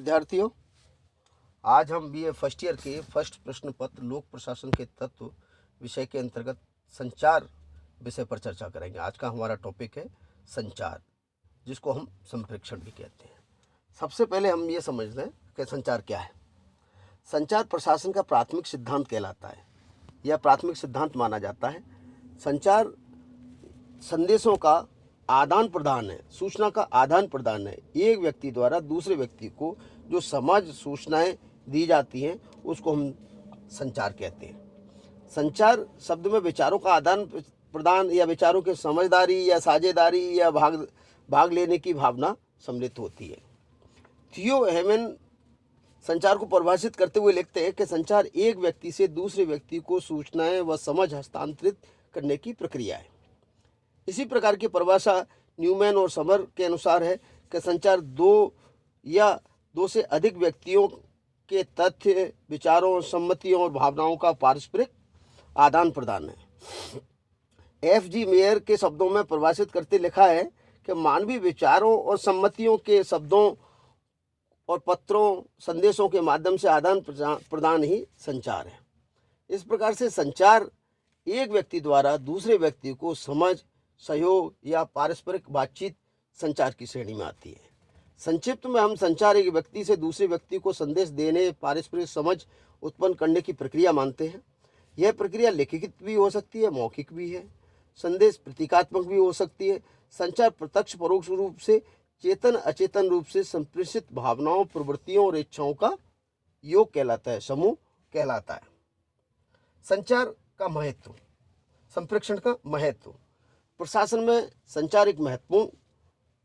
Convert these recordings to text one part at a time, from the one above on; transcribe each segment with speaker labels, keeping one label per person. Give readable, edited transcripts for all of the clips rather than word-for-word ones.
Speaker 1: विद्यार्थियों, आज हम बीए फर्स्ट ईयर के फर्स्ट प्रश्न पत्र लोक प्रशासन के तत्व विषय के अंतर्गत संचार विषय पर चर्चा करेंगे। आज का हमारा टॉपिक है संचार, जिसको हम संप्रेषण भी कहते हैं। सबसे पहले हम ये समझ लें कि संचार क्या है। संचार प्रशासन का प्राथमिक सिद्धांत कहलाता है या प्राथमिक सिद्धांत माना जाता है। संचार संदेशों का आदान प्रदान है, सूचना का आदान प्रदान है। एक व्यक्ति द्वारा दूसरे व्यक्ति को जो सूचनाएं दी जाती हैं उसको हम संचार कहते हैं। संचार शब्द में विचारों का आदान प्रदान या विचारों की समझदारी या साझेदारी या भाग लेने की भावना सम्मिलित होती है। थियो हेमन संचार को परिभाषित करते हुए लिखते हैं कि संचार एक व्यक्ति से दूसरे व्यक्ति को सूचनाएं व समझ हस्तांतरित करने की प्रक्रिया है। इसी प्रकार की परिभाषा न्यूमैन और समर के अनुसार है कि संचार दो या दो से अधिक व्यक्तियों के तथ्य, विचारों, सम्मतियों और भावनाओं का पारस्परिक आदान प्रदान है। F.G. मेयर के शब्दों में परिभाषित करते लिखा है कि मानवीय विचारों और सम्मतियों के शब्दों और पत्रों, संदेशों के माध्यम से आदान प्रदान ही संचार है। इस प्रकार से संचार एक व्यक्ति द्वारा दूसरे व्यक्ति को समझ, सहयोग या पारस्परिक बातचीत संचार की श्रेणी में आती है। संक्षिप्त में हम संचार एक व्यक्ति से दूसरे व्यक्ति को संदेश देने, पारस्परिक समझ उत्पन्न करने की प्रक्रिया मानते हैं। यह प्रक्रिया लिखित भी हो सकती है, मौखिक भी है। संदेश प्रतीकात्मक भी हो सकती है। संचार प्रत्यक्ष परोक्ष रूप से, चेतन अचेतन रूप से संप्रेषित भावनाओं, प्रवृत्तियों और इच्छाओं का योग कहलाता है, समूह कहलाता है। संचार का महत्व, संप्रेषण का महत्व। प्रशासन में संचार एक महत्वपूर्ण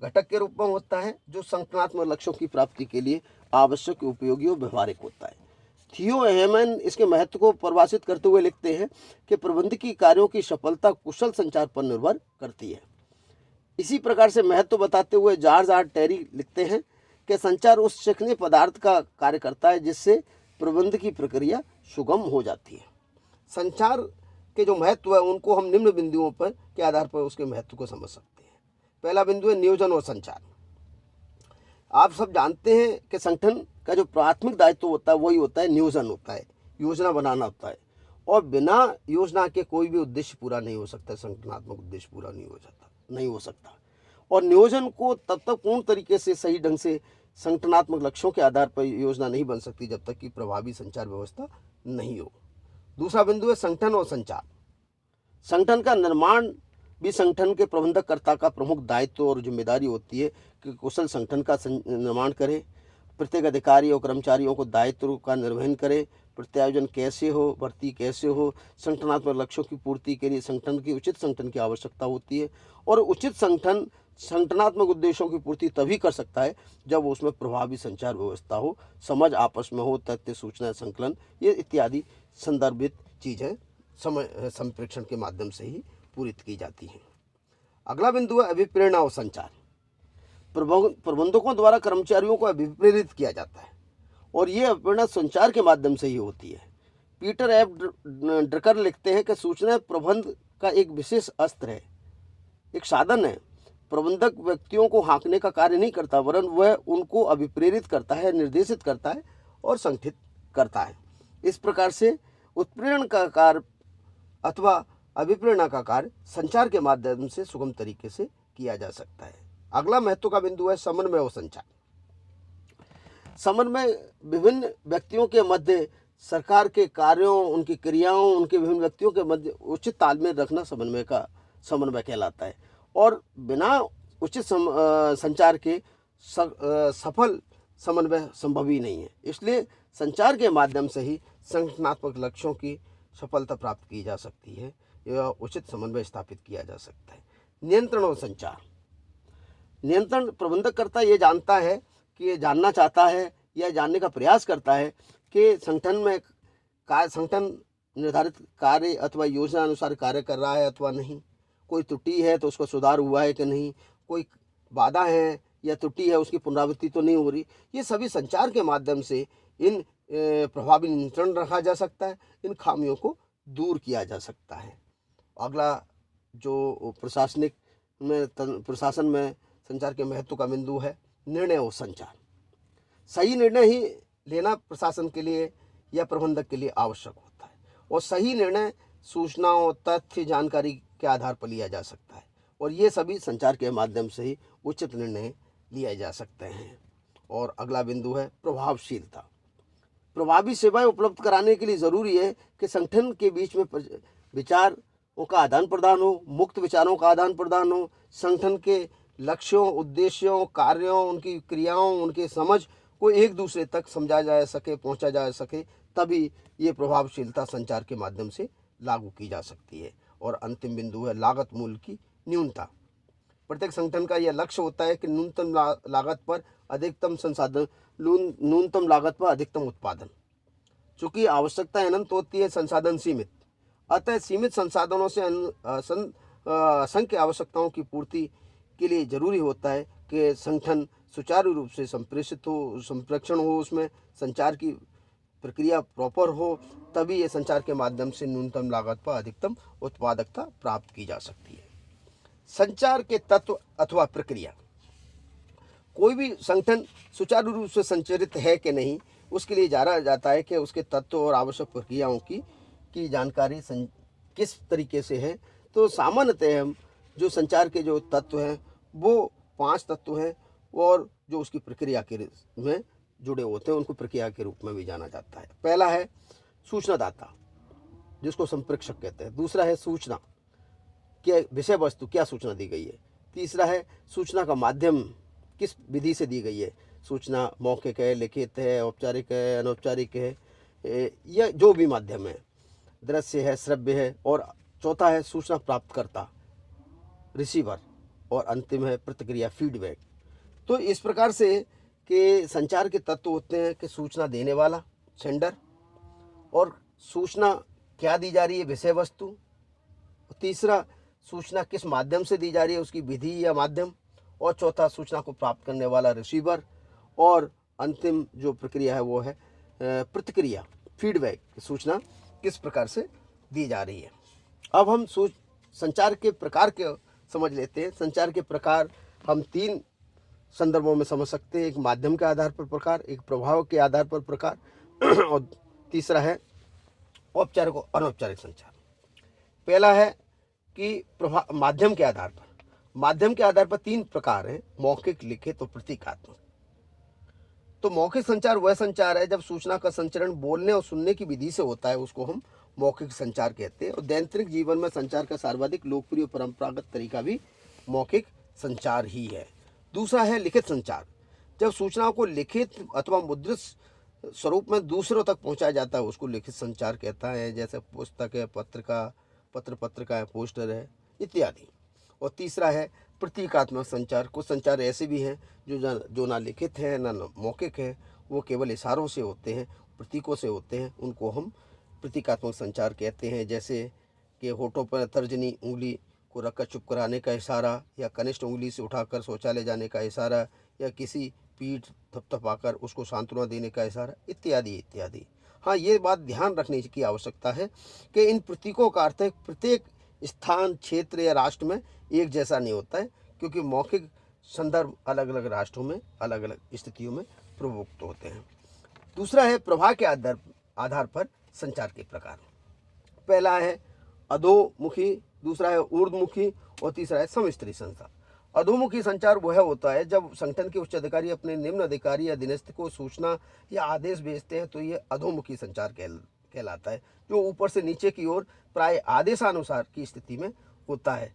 Speaker 1: घटक के रूप में होता है जो संगठनात्मक लक्ष्यों की प्राप्ति के लिए आवश्यक, उपयोगी और व्यवहारिक होता है। थियो हेमन इसके महत्व को परिभाषित करते हुए लिखते हैं कि प्रबंधकीय कार्यों की सफलता कुशल संचार पर निर्भर करती है। इसी प्रकार से महत्व बताते हुए जॉर्ज आर टेरी लिखते हैं कि संचार उस सीखने पदार्थ का कार्य करता है जिससे प्रबंध की प्रक्रिया सुगम हो जाती है। संचार के जो महत्व है उनको हम निम्न बिंदुओं पर के आधार पर उसके महत्व को समझ सकते हैं। पहला बिंदु है नियोजन और संचार। आप सब जानते हैं कि संगठन का जो प्राथमिक दायित्व होता है वही होता है नियोजन होता है, योजना बनाना होता है। और बिना योजना के कोई भी उद्देश्य पूरा नहीं हो सकता, संगठनात्मक उद्देश्य पूरा नहीं हो सकता। और नियोजन को तब तक पूर्ण तरीके से, सही ढंग से संगठनात्मक लक्ष्यों के आधार पर योजना नहीं बन सकती जब तक कि प्रभावी संचार व्यवस्था नहीं हो। दूसरा बिंदु है संगठन और संचार। संगठन का निर्माण भी संगठन के प्रबंधककर्ता का प्रमुख दायित्व और जिम्मेदारी होती है कि कुशल संगठन का निर्माण करे। प्रत्येक अधिकारी और कर्मचारियों को दायित्व का निर्वहन करे। प्रत्यायोजन कैसे हो, भर्ती कैसे हो, संगठनात्मक लक्ष्यों की पूर्ति के लिए उचित संगठन की आवश्यकता होती है। और उचित संगठन संगठनात्मक उद्देश्यों की पूर्ति तभी कर सकता है जब उसमें प्रभावी संचार व्यवस्था हो, समझ आपस में हो, तथ्य, सूचना संकलन ये इत्यादि संदर्भित चीज़ें संप्रेषण के माध्यम से ही पूरित की जाती हैं। अगला बिंदु है अभिप्रेरणा और संचार। प्रबंधकों द्वारा कर्मचारियों को अभिप्रेरित किया जाता है और ये अभिप्रेरणा संचार के माध्यम से ही होती है। पीटर एफ ड्रकर लिखते हैं कि सूचना प्रबंध का एक विशेष अस्त्र है, एक साधन है। प्रबंधक व्यक्तियों को हाँकने का कार्य नहीं करता, वरन वह उनको अभिप्रेरित करता है, निर्देशित करता है और संगठित करता है। इस प्रकार से उत्प्रेरण का कार्य अथवा अभिप्रेरणा का कार्य संचार के माध्यम से सुगम तरीके से किया जा सकता है। अगला महत्व का बिंदु है समन्वय और संचार। समन्वय विभिन्न व्यक्तियों के मध्य सरकार के कार्यों, उनकी क्रियाओं, उनके विभिन्न व्यक्तियों के मध्य उचित तालमेल रखना समन्वय कहलाता है। और बिना उचित संचार के सफल समन्वय संभव ही नहीं है। इसलिए संचार के माध्यम से ही संगठनात्मक लक्ष्यों की सफलता प्राप्त की जा सकती है या उचित समन्वय स्थापित किया जा सकता है। नियंत्रण और संचार। नियंत्रण प्रबंधककर्ता ये जानता है कि ये जानना चाहता है या जानने का प्रयास करता है कि संगठन निर्धारित कार्य अथवा योजना अनुसार कार्य कर रहा है अथवा नहीं। कोई त्रुटि है तो उसका सुधार हुआ है कि नहीं, कोई बाधा है या त्रुटि है उसकी पुनरावृत्ति तो नहीं हो रही। ये सभी संचार के माध्यम से इन प्रभावी नियंत्रण रखा जा सकता है, इन खामियों को दूर किया जा सकता है। अगला जो प्रशासन में संचार के महत्व का बिंदु है निर्णय और संचार। सही निर्णय ही लेना प्रशासन के लिए या प्रबंधक के लिए आवश्यक होता है, और सही निर्णय सूचनाओं, तथ्य, जानकारी के आधार पर लिया जा सकता है, और ये सभी संचार के माध्यम से ही उचित निर्णय लिए जा सकते हैं। और अगला बिंदु है प्रभावशीलता। प्रभावी सेवाएं उपलब्ध कराने के लिए ज़रूरी है कि संगठन के बीच में विचारों का आदान प्रदान हो, मुक्त विचारों का आदान प्रदान हो, संगठन के लक्ष्यों, उद्देश्यों, कार्यों, उनकी क्रियाओं, उनके समझ को एक दूसरे तक समझा जा सके, पहुंचा जा सके, तभी ये प्रभावशीलता संचार के माध्यम से लागू की जा सकती है। और अंतिम बिंदु है लागत मूल्य की न्यूनता। प्रत्येक संगठन का यह लक्ष्य होता है कि न्यूनतम लागत पर अधिकतम संसाधन, न्यूनतम लागत पर अधिकतम उत्पादन। चूंकि आवश्यकता अनंत होती है, संसाधन सीमित, अतः सीमित संसाधनों से असंख्य आवश्यकताओं की पूर्ति के लिए जरूरी होता है कि संगठन सुचारू रूप से संप्रेषित हो, संप्रेषण हो, उसमें संचार की प्रक्रिया प्रॉपर हो, तभी ये संचार के माध्यम से न्यूनतम लागत पर अधिकतम उत्पादकता प्राप्त की जा सकती है। संचार के तत्व अथवा प्रक्रिया। कोई भी संगठन सुचारू रूप से संचालित है कि नहीं, उसके लिए जाना जाता है कि उसके तत्व और आवश्यक प्रक्रियाओं की जानकारी किस तरीके से है। तो सामान्यतः हम जो संचार के जो तत्व हैं वो 5 तत्व हैं, और जो उसकी प्रक्रिया के में जुड़े होते हैं उनको प्रक्रिया के रूप में भी जाना जाता है। पहला है सूचनादाता, जिसको संप्रेषक कहते हैं। दूसरा है सूचना, क्या विषय वस्तु, क्या सूचना दी गई है। तीसरा है सूचना का माध्यम, किस विधि से दी गई है सूचना, मौखिक है, लिखित है, औपचारिक है, अनौपचारिक है, या जो भी माध्यम है, दृश्य है, श्रव्य है। और चौथा है सूचना प्राप्तकर्ता, रिसीवर। और अंतिम है प्रतिक्रिया, फीडबैक। तो इस प्रकार से कि संचार के तत्व होते हैं कि सूचना देने वाला, सेंडर, और सूचना क्या दी जा रही है, विषय वस्तु। तीसरा, सूचना किस माध्यम से दी जा रही है, उसकी विधि या माध्यम। और चौथा, सूचना को प्राप्त करने वाला, रिसीवर। और अंतिम जो प्रक्रिया है वो है प्रतिक्रिया, फीडबैक, सूचना किस प्रकार से दी जा रही है। अब हम संचार के प्रकार के समझ लेते हैं। संचार के प्रकार हम 3 संदर्भों में समझ सकते हैं। एक माध्यम के आधार पर प्रकार, एक प्रभाव के आधार पर प्रकार, और तीसरा है औपचारिक और अनौपचारिक संचार। पहला है कि माध्यम के आधार पर। माध्यम के आधार पर 3 प्रकार हैं, मौखिक, लिखित और प्रतीकात्मक। तो मौखिक संचार वह संचार है जब सूचना का संचरण बोलने और सुनने की विधि से होता है, उसको हम मौखिक संचार कहते हैं। और दैनिक जीवन में संचार का सर्वाधिक लोकप्रिय परंपरागत तरीका भी मौखिक संचार ही है। दूसरा है लिखित संचार, जब सूचनाओं को लिखित अथवा मुद्रित स्वरूप में दूसरों तक पहुंचाया जाता है, उसको लिखित संचार कहता है। जैसे पुस्तक है, पत्रिका है, पोस्टर है, इत्यादि। और तीसरा है प्रतीकात्मक संचार। कुछ संचार ऐसे भी हैं जो ना लिखित है ना मौखिक है, वो केवल इशारों से होते हैं, प्रतीकों से होते हैं, उनको हम प्रतीकात्मक संचार कहते हैं। जैसे कि होठों पर तर्जनी उंगली को रखकर चुप कराने का इशारा, या कनिष्ठ उंगली से उठाकर शौचालय जाने का इशारा, या किसी पीठ थपथपाकर उसको सांत्वना देने का इशारा, इत्यादि इत्यादि। हाँ, ये बात ध्यान रखने की आवश्यकता है कि इन प्रतीकों का अर्थ प्रत्येक स्थान, क्षेत्र या राष्ट्र में एक जैसा नहीं होता है, क्योंकि मौखिक संदर्भ अलग अलग राष्ट्रों में अलग अलग स्थितियों में प्रयुक्त होते हैं। दूसरा है प्रभाव के आधार पर संचार के प्रकार। पहला है अधोमुखी, दूसरा है ऊर्ध्वमुखी, और तीसरा है समस्तरीय संचार। अधोमुखी संचार वह होता है जब संगठन के उच्च अधिकारी अपने निम्न अधिकारी या अधीनस्थ को सूचना या आदेश भेजते हैं, तो ये अधोमुखी संचार कहलाता है, जो ऊपर से नीचे की ओर प्राय आदेशानुसार की स्थिति में होता है।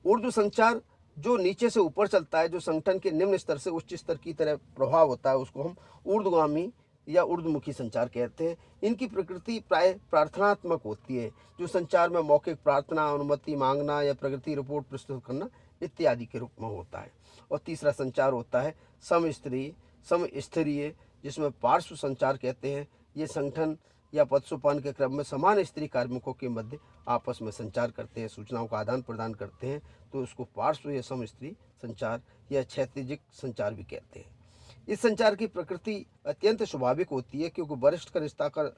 Speaker 1: ऊर्ध्व संचार जो नीचे से ऊपर चलता है, जो संगठन के निम्न स्तर से उच्च स्तर की तरह प्रभाव होता है, उसको हम ऊर्ध्वगामी या ऊर्ध्वमुखी संचार कहते हैं। इनकी प्रकृति प्राय प्रार्थनात्मक होती है, जो संचार में मौखिक प्रार्थना, अनुमति मांगना या प्रगति रिपोर्ट प्रस्तुत करना इत्यादि के रूप में होता है। और तीसरा संचार होता है समस्तरीय, जिसमें पार्श्व संचार कहते हैं। ये संगठन या पदसोपान के क्रम में समान स्त्री कार्मिकों के मध्य आपस में संचार करते हैं, सूचनाओं का आदान प्रदान करते हैं, तो उसको पार्श्व या समस्तरीय संचार या क्षैतिजिक संचार भी कहते हैं। इस संचार की प्रकृति अत्यंत स्वाभाविक होती है, क्योंकि वरिष्ठ कनिष्ठता का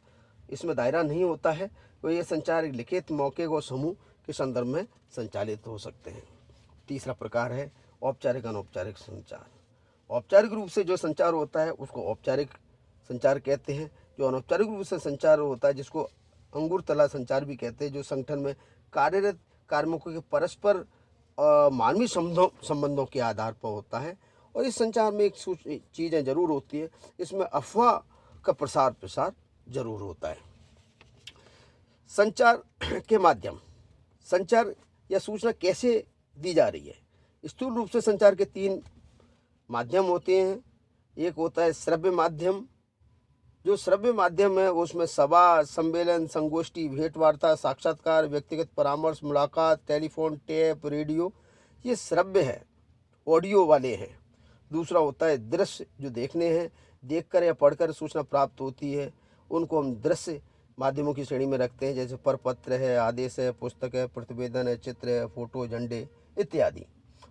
Speaker 1: इसमें दायरा नहीं होता है। तो ये संचार लिखित, मौखिक और समूह के संदर्भ में संचालित हो सकते हैं। तीसरा प्रकार है औपचारिक अनौपचारिक संचार। औपचारिक रूप से जो संचार होता है उसको औपचारिक संचार कहते हैं। जो अनौपचारिक रूप से संचार होता है जिसको अंगुर तला संचार भी कहते हैं, जो संगठन में कार्यरत कार्मिकों के परस्पर मानवीय संबंधों के आधार पर होता है। और इस संचार में एक चीज़ें जरूर होती है, इसमें अफवाह का प्रसार प्रसार जरूर होता है। संचार के माध्यम, संचार या सूचना कैसे दी जा रही है। स्थूल रूप से संचार के 3 माध्यम होते हैं। एक होता है श्रव्य माध्यम। जो श्रव्य माध्यम है उसमें सभा, सम्मेलन, संगोष्ठी, भेंट वार्ता, साक्षात्कार, व्यक्तिगत परामर्श, मुलाकात, टेलीफोन, टेप, रेडियो, ये श्रव्य है, ऑडियो वाले हैं। दूसरा होता है दृश्य, जो देखने हैं, देखकर या पढ़कर सूचना प्राप्त होती है, उनको हम दृश्य माध्यमों की श्रेणी में रखते हैं, जैसे परपत्र है, आदेश है, पुस्तक है, प्रतिवेदन है, चित्र है, फोटो, झंडे इत्यादि।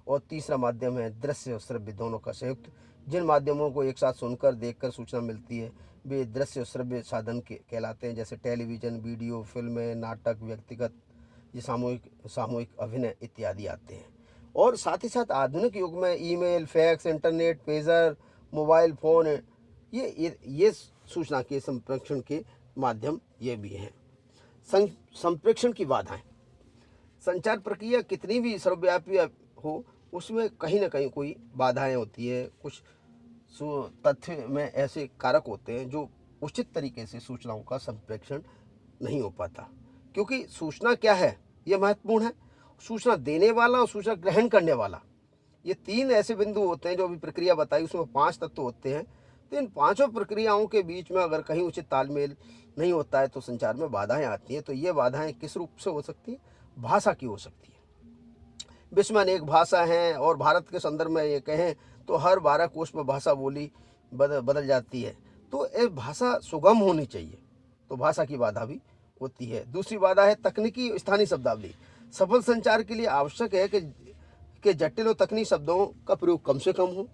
Speaker 1: और तीसरा माध्यम है दृश्य और श्रव्य दोनों का संयुक्त। जिन माध्यमों को एक साथ सुनकर देखकर सूचना मिलती है वे दृश्य और श्रव्य साधन कहलाते हैं, जैसे टेलीविज़न, वीडियो, फिल्में, नाटक, व्यक्तिगत, ये सामूहिक अभिनय इत्यादि आते हैं। और साथ ही साथ आधुनिक युग में email, fax, internet, pager, mobile phone, ये सूचना के संप्रेषण के माध्यम ये भी हैं। संप्रेषण की बाधाएं। संचार प्रक्रिया कितनी भी सर्वव्यापी हो, उसमें कहीं ना कहीं कोई बाधाएं होती है। कुछ तथ्य में ऐसे कारक होते हैं जो उचित तरीके से सूचनाओं का संप्रेषण नहीं हो पाता। क्योंकि सूचना क्या है यह महत्वपूर्ण है। सूचना देने वाला और सूचना ग्रहण करने वाला, ये 3 ऐसे बिंदु होते हैं। जो अभी प्रक्रिया बताई उसमें 5 तत्व होते हैं। तो इन 5 प्रक्रियाओं के बीच में अगर कहीं उचित तालमेल नहीं होता है तो संचार में बाधाएं आती हैं। तो ये बाधाएं किस रूप से हो सकती है? भाषा की हो सकती है। विश्व में अनेक भाषा हैं और भारत के संदर्भ में ये कहें तो हर 12 कोश में भाषा बोली बदल जाती है। तो ये भाषा सुगम होनी चाहिए, तो भाषा की बाधा भी होती है। दूसरी बाधा है तकनीकी स्थानीय शब्दावली। सफल संचार के लिए आवश्यक है कि जटिल और तकनीकी शब्दों का प्रयोग कम से कम हो।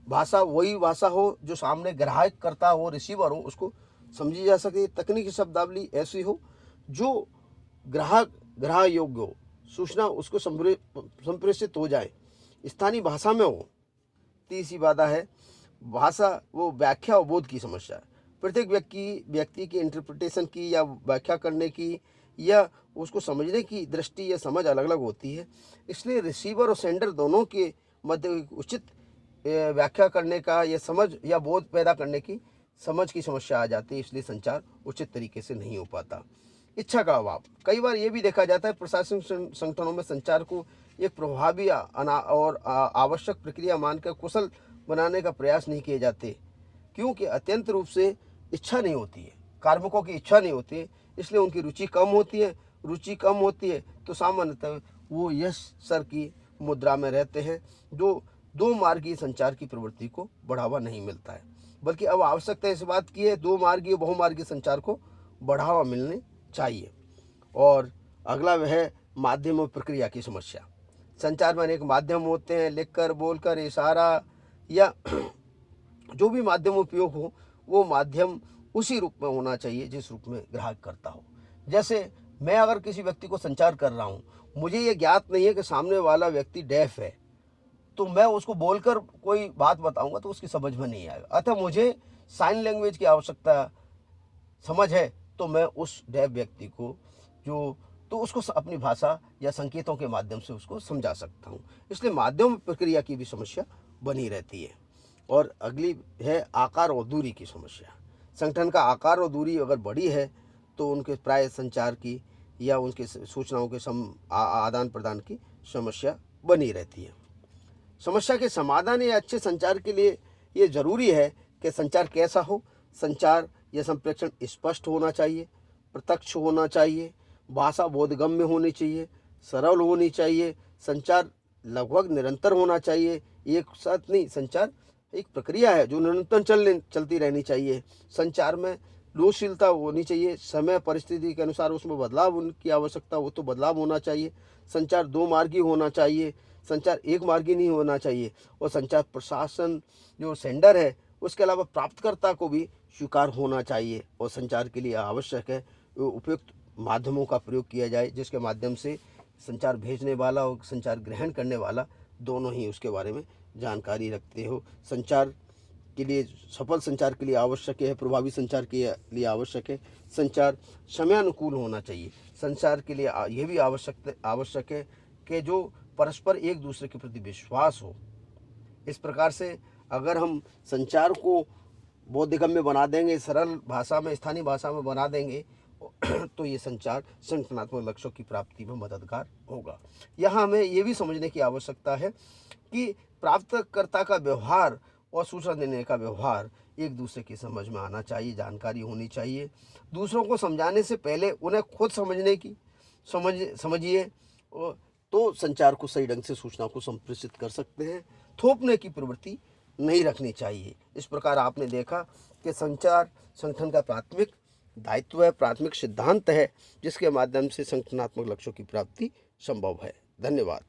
Speaker 1: भाषा वही भाषा हो जो सामने ग्राहक करता हो, रिसीवर हो, उसको समझी जा सके। तकनीकी शब्दावली ऐसी हो जो ग्राहक योग्य हो, सूचना उसको संप्रेषित हो जाए, स्थानीय भाषा में हो। तीसरी बाधा है भाषा वो व्याख्या और बोध की समस्या। प्रत्येक व्यक्ति की इंटरप्रिटेशन की या व्याख्या करने की या उसको समझने की दृष्टि या समझ अलग अलग होती है। इसलिए रिसीवर और सेंडर दोनों के मध्य उचित व्याख्या करने का या समझ या बोध पैदा करने की समझ की समस्या आ जाती है। इसलिए संचार उचित तरीके से नहीं हो पाता। इच्छा का अभाव। कई बार ये भी देखा जाता है प्रशासनिक संगठनों में संचार को एक प्रभावी और आवश्यक प्रक्रिया मानकर कुशल बनाने का प्रयास नहीं किए जाते, क्योंकि अत्यंत रूप से इच्छा नहीं होती है, कार्मिकों की इच्छा नहीं होती है। इसलिए उनकी रुचि कम होती है। रुचि कम होती है तो सामान्यतः वो यश सर की मुद्रा में रहते हैं, जो 2 मार्गीय संचार की प्रवृत्ति को बढ़ावा नहीं मिलता है। बल्कि अब आवश्यकता इस बात की है 2 मार्गीय बहुमार्गीय संचार को बढ़ावा मिलने चाहिए। और अगला वह है माध्यम और प्रक्रिया की समस्या। संचार में अनेक माध्यम होते हैं, लिखकर, बोलकर, इशारा या जो भी माध्यम उपयोग हो, वो माध्यम उसी रूप में होना चाहिए जिस रूप में ग्राहक करता हो। जैसे मैं अगर किसी व्यक्ति को संचार कर रहा हूँ, मुझे ये ज्ञात नहीं है कि सामने वाला व्यक्ति डेफ है, तो मैं उसको बोलकर कोई बात बताऊंगा तो उसकी समझ में नहीं आएगा। अतः मुझे साइन लैंग्वेज की आवश्यकता समझ है, तो मैं उस डेफ व्यक्ति को तो उसको अपनी भाषा या संकेतों के माध्यम से उसको समझा सकता हूँ। इसलिए माध्यम प्रक्रिया की भी समस्या बनी रहती है। और अगली है आकार और दूरी की समस्या। संगठन का आकार और दूरी अगर बड़ी है तो उनके प्राय संचार की या उनके सूचनाओं के आदान प्रदान की समस्या बनी रहती है। समस्या के समाधान या अच्छे संचार के लिए ये जरूरी है कि संचार कैसा हो। संचार या संप्रेषण स्पष्ट होना चाहिए, प्रत्यक्ष होना चाहिए, भाषा बोधगम्य होनी चाहिए, सरल होनी चाहिए। संचार लगभग निरंतर होना चाहिए, एक साथ नहीं। संचार एक प्रक्रिया है जो निरंतर चलती रहनी चाहिए। संचार में लोचशीलता होनी चाहिए, समय परिस्थिति के अनुसार उसमें बदलाव उनकी आवश्यकता हो तो बदलाव होना चाहिए। संचार 2 मार्गी होना चाहिए, संचार 1 मार्गी नहीं होना चाहिए। और संचार प्रशासन जो सेंडर है उसके अलावा प्राप्तकर्ता को भी स्वीकार होना चाहिए। और संचार के लिए आवश्यक है उपयुक्त माध्यमों का प्रयोग किया जाए, जिसके माध्यम से संचार भेजने वाला और संचार ग्रहण करने वाला दोनों ही उसके बारे में जानकारी रखते हो। संचार के लिए, सफल संचार के लिए आवश्यक है, प्रभावी संचार के लिए आवश्यक है, संचार समयानुकूल होना चाहिए। संचार के लिए यह भी आवश्यक है कि जो परस्पर एक दूसरे के प्रति विश्वास हो। इस प्रकार से अगर हम संचार को बोधगम्य बना देंगे, सरल भाषा में, स्थानीय भाषा में बना देंगे तो ये संचार संगठनात्मक लक्ष्यों की प्राप्ति में मददगार होगा। यहाँ हमें ये भी समझने की आवश्यकता है कि प्राप्तकर्ता का व्यवहार और सूचना देने का व्यवहार एक दूसरे की समझ में आना चाहिए, जानकारी होनी चाहिए। दूसरों को समझाने से पहले उन्हें खुद समझने की समझिए तो संचार को सही ढंग से सूचना को संप्रेषित कर सकते हैं। थोपने की प्रवृत्ति नहीं रखनी चाहिए। इस प्रकार आपने देखा कि संचार संगठन का प्राथमिक दायित्व है, प्राथमिक सिद्धांत है, जिसके माध्यम से संगठनात्मक लक्ष्यों की प्राप्ति संभव है। धन्यवाद।